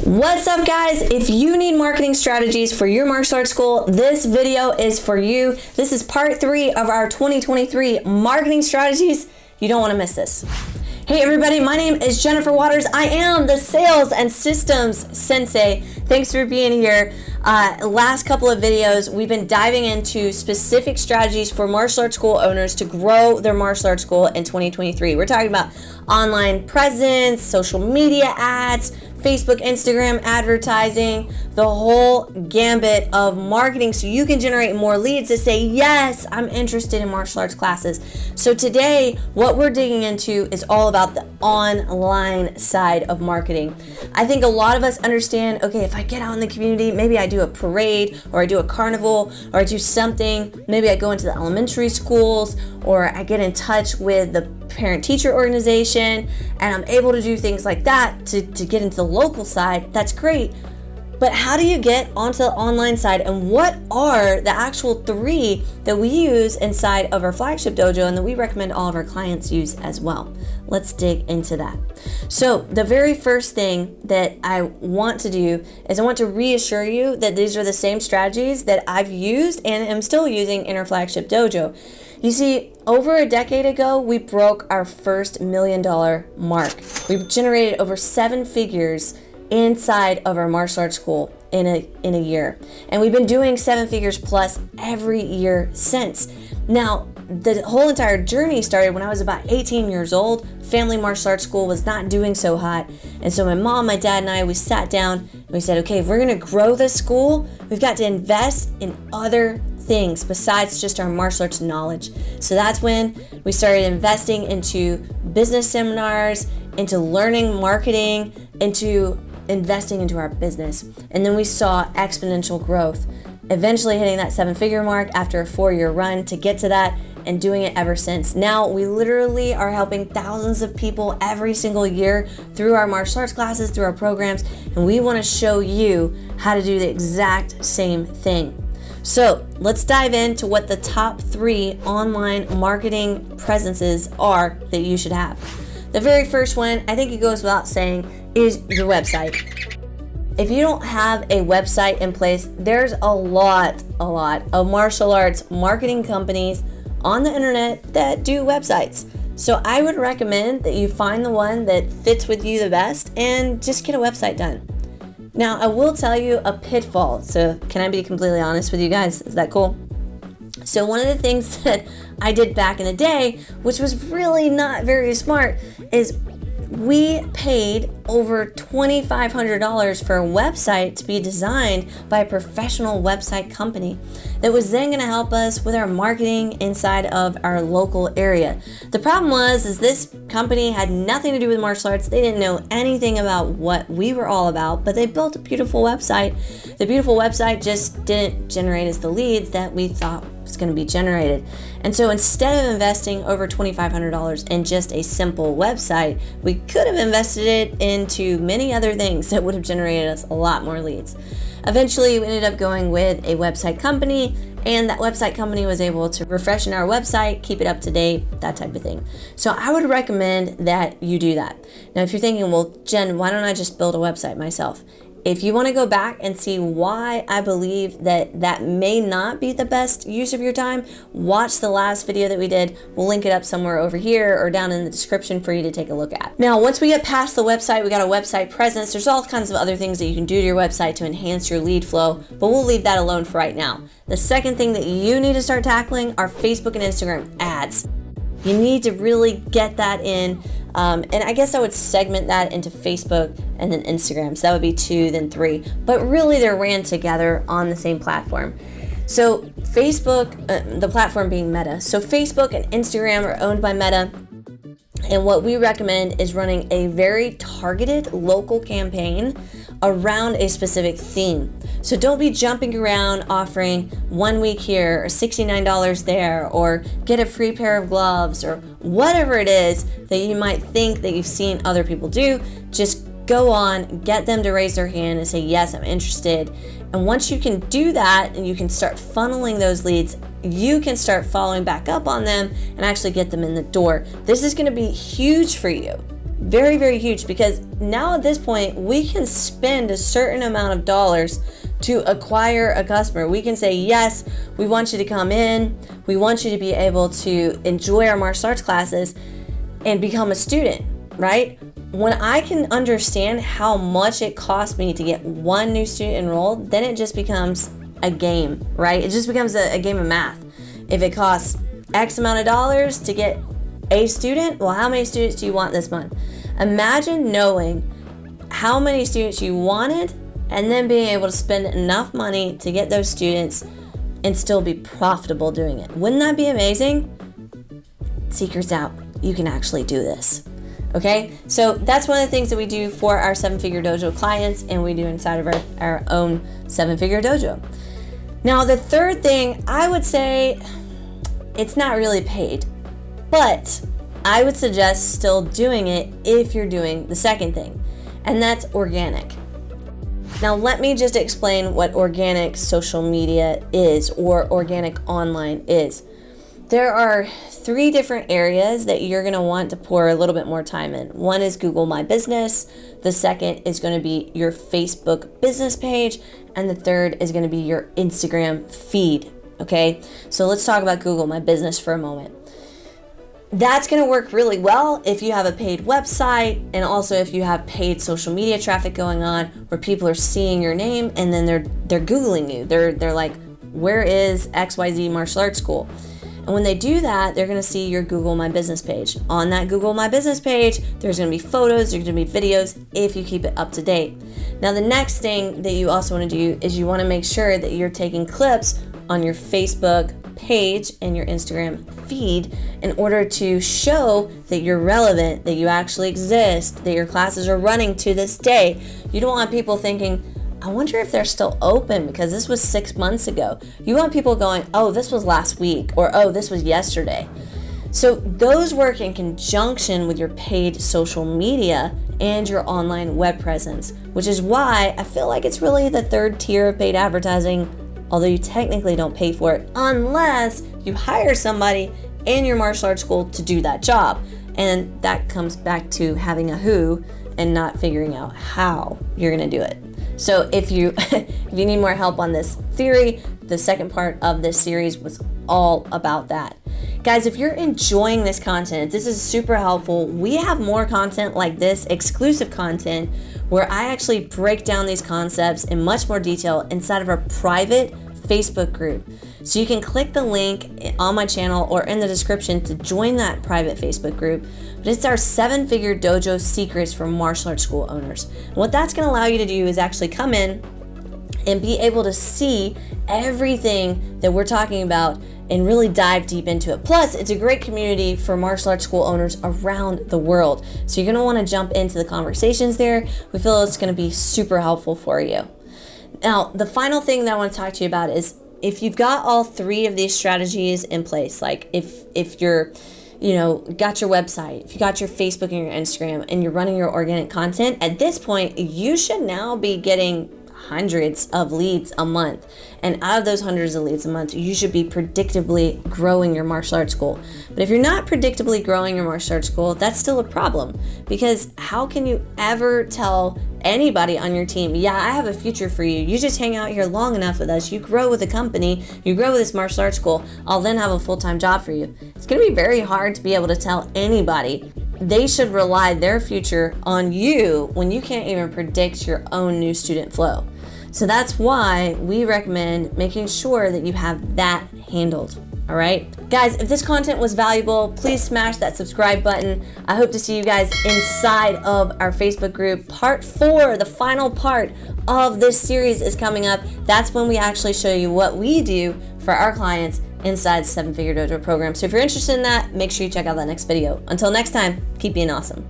What's up, guys? If you need marketing strategies for your martial arts school, this video is for you. This is part 3 of our 2023 marketing strategies. You don't want to miss this. Hey everybody, my name is Jennifer Waters. I am the Sales and Systems Sensei. Thanks for being here. Last couple of videos, we've been diving into specific strategies for martial arts school owners to grow their martial arts school in 2023. We're talking about online presence, social media ads, Facebook, Instagram advertising, the whole gambit of marketing so you can generate more leads to say, yes, I'm interested in martial arts classes. So today, what we're digging into is all about the online side of marketing. I think a lot of us understand, okay, if I get out in the community, maybe I do a parade or I do a carnival or I do something, maybe I go into the elementary schools or I get in touch with the parent-teacher organization and I'm able to do things like that to get into the local side. That's great. But how do you get onto the online side, and what are the actual 3 that we use inside of our flagship dojo and that we recommend all of our clients use as well? Let's dig into that. So the very first thing that I want to do is I want to reassure you that these are the same strategies that I've used and am still using in our flagship dojo. You see, over a decade ago, we broke our first $1 million mark. We've generated over 7 figures inside of our martial arts school in a year. And we've been doing 7 figures plus every year since. Now, the whole entire journey started when I was about 18 years old. Family martial arts school was not doing so hot. And so my mom, my dad, and I, we sat down and we said, okay, if we're going to grow this school, we've got to invest in other things besides just our martial arts knowledge. So that's when we started investing into business seminars, into learning marketing, into investing into our business. And then we saw exponential growth, eventually hitting that 7-figure mark after a 4-year run to get to that, and doing it ever since. Now we literally are helping thousands of people every single year through our martial arts classes, through our programs, and we want to show you how to do the exact same thing. So let's dive into what the top 3 online marketing presences are that you should have. The very first one, I think it goes without saying, is your website. If you don't have a website in place, there's a lot of martial arts marketing companies on the internet that do websites. So I would recommend that you find the one that fits with you the best and just get a website done. Now, I will tell you a pitfall. So can I be completely honest with you guys? Is that cool? So one of the things that I did back in the day, which was really not very smart, is we paid over $2,500 for a website to be designed by a professional website company that was then going to help us with our marketing inside of our local area. The problem is this company had nothing to do with martial arts. They didn't know anything about what we were all about, but they built a beautiful website. The beautiful website just didn't generate us the leads that we thought was going to be generated. And so instead of investing over $2,500 in just a simple website, we could have invested it into many other things that would have generated us a lot more leads. Eventually, we ended up going with a website company, and that website company was able to refresh our website, keep it up to date, that type of thing. So I would recommend that you do that. Now, if you're thinking, well, Jen, why don't I just build a website myself? If you want to go back and see why I believe that may not be the best use of your time, watch the last video that we did. We'll link it up somewhere over here or down in the description for you to take a look at. Now, once we get past the website, we got a website presence. There's all kinds of other things that you can do to your website to enhance your lead flow, but we'll leave that alone for right now. The second thing that you need to start tackling are Facebook and Instagram ads. You need to really get that in. And I guess I would segment that into Facebook and then Instagram. So that would be 2, then 3. But really they're ran together on the same platform. So Facebook, the platform being Meta. So Facebook and Instagram are owned by Meta. And what we recommend is running a very targeted local campaign around a specific theme. So don't be jumping around offering 1 week here or $69 there or get a free pair of gloves or whatever it is that you might think that you've seen other people do. Just go on, get them to raise their hand and say, yes, I'm interested. And once you can do that and you can start funneling those leads, you can start following back up on them and actually get them in the door. This is going to be huge for you Very, very huge, because now at this point, we can spend a certain amount of dollars to acquire a customer. We can say, yes, we want you to come in. We want you to be able to enjoy our martial arts classes and become a student, right? When I can understand how much it costs me to get one new student enrolled, then it just becomes a game, right? It just becomes a game of math. If it costs X amount of dollars to get a student, well, how many students do you want this month? Imagine knowing how many students you wanted and then being able to spend enough money to get those students and still be profitable doing it. Wouldn't that be amazing? Secret's out. You can actually do this. Okay, so that's one of the things that we do for our 7-Figure Dojo clients, and we do inside of our own 7-Figure Dojo. Now, the third thing, I would say it's not really paid, but I would suggest still doing it if you're doing the second thing, and that's organic. Now, let me just explain what organic social media is, or organic online is. There are 3 different areas that you're going to want to pour a little bit more time in. One is Google My Business. The second is going to be your Facebook business page. And the third is going to be your Instagram feed. Okay, so let's talk about Google My Business for a moment. That's going to work really well if you have a paid website, and also if you have paid social media traffic going on where people are seeing your name and then they're Googling you. They're like, where is XYZ Martial Arts School? And when they do that, they're going to see your Google My Business page. On that Google My Business page, there's going to be photos, there's going to be videos if you keep it up to date. Now, the next thing that you also want to do is you want to make sure that you're taking clips on your Facebook page and your Instagram feed in order to show that you're relevant, that you actually exist, that your classes are running to this day. You don't want people thinking, I wonder if they're still open because this was 6 months ago. You want people going, oh, this was last week, or oh, this was yesterday. So those work in conjunction with your paid social media and your online web presence, which is why I feel like it's really the third tier of paid advertising, although you technically don't pay for it unless you hire somebody in your martial arts school to do that job. And that comes back to having a who and not figuring out how you're going to do it. So if you need more help on this theory, the second part of this series was all about that. Guys, if you're enjoying this content, this is super helpful. We have more content like this, exclusive content, where I actually break down these concepts in much more detail inside of our private Facebook group. So you can click the link on my channel or in the description to join that private Facebook group. But it's our 7-Figure Dojo Secrets for Martial Arts School Owners. And what that's going to allow you to do is actually come in and be able to see everything that we're talking about and really dive deep into it. Plus, it's a great community for martial arts school owners around the world. So you're going to want to jump into the conversations there. We feel it's going to be super helpful for you. Now, the final thing that I want to talk to you about is if you've got all 3 of these strategies in place, like if you're, got your website, if you got your Facebook and your Instagram, and you're running your organic content, at this point, you should now be getting hundreds of leads a month. And out of those hundreds of leads a month, you should be predictably growing your martial arts school. But if you're not predictably growing your martial arts school, that's still a problem, because how can you ever tell anybody on your team, yeah, I have a future for you. You just hang out here long enough with us. You grow with the company. You grow with this martial arts school. I'll then have a full-time job for you. It's going to be very hard to be able to tell anybody they should rely their future on you when you can't even predict your own new student flow. So that's why we recommend making sure that you have that handled. All right, guys, if this content was valuable, please smash that subscribe button. I hope to see you guys inside of our Facebook group. Part 4, the final part of this series is coming up. That's when we actually show you what we do for our clients inside the 7-Figure Dojo program. So if you're interested in that, make sure you check out that next video. Until next time, keep being awesome.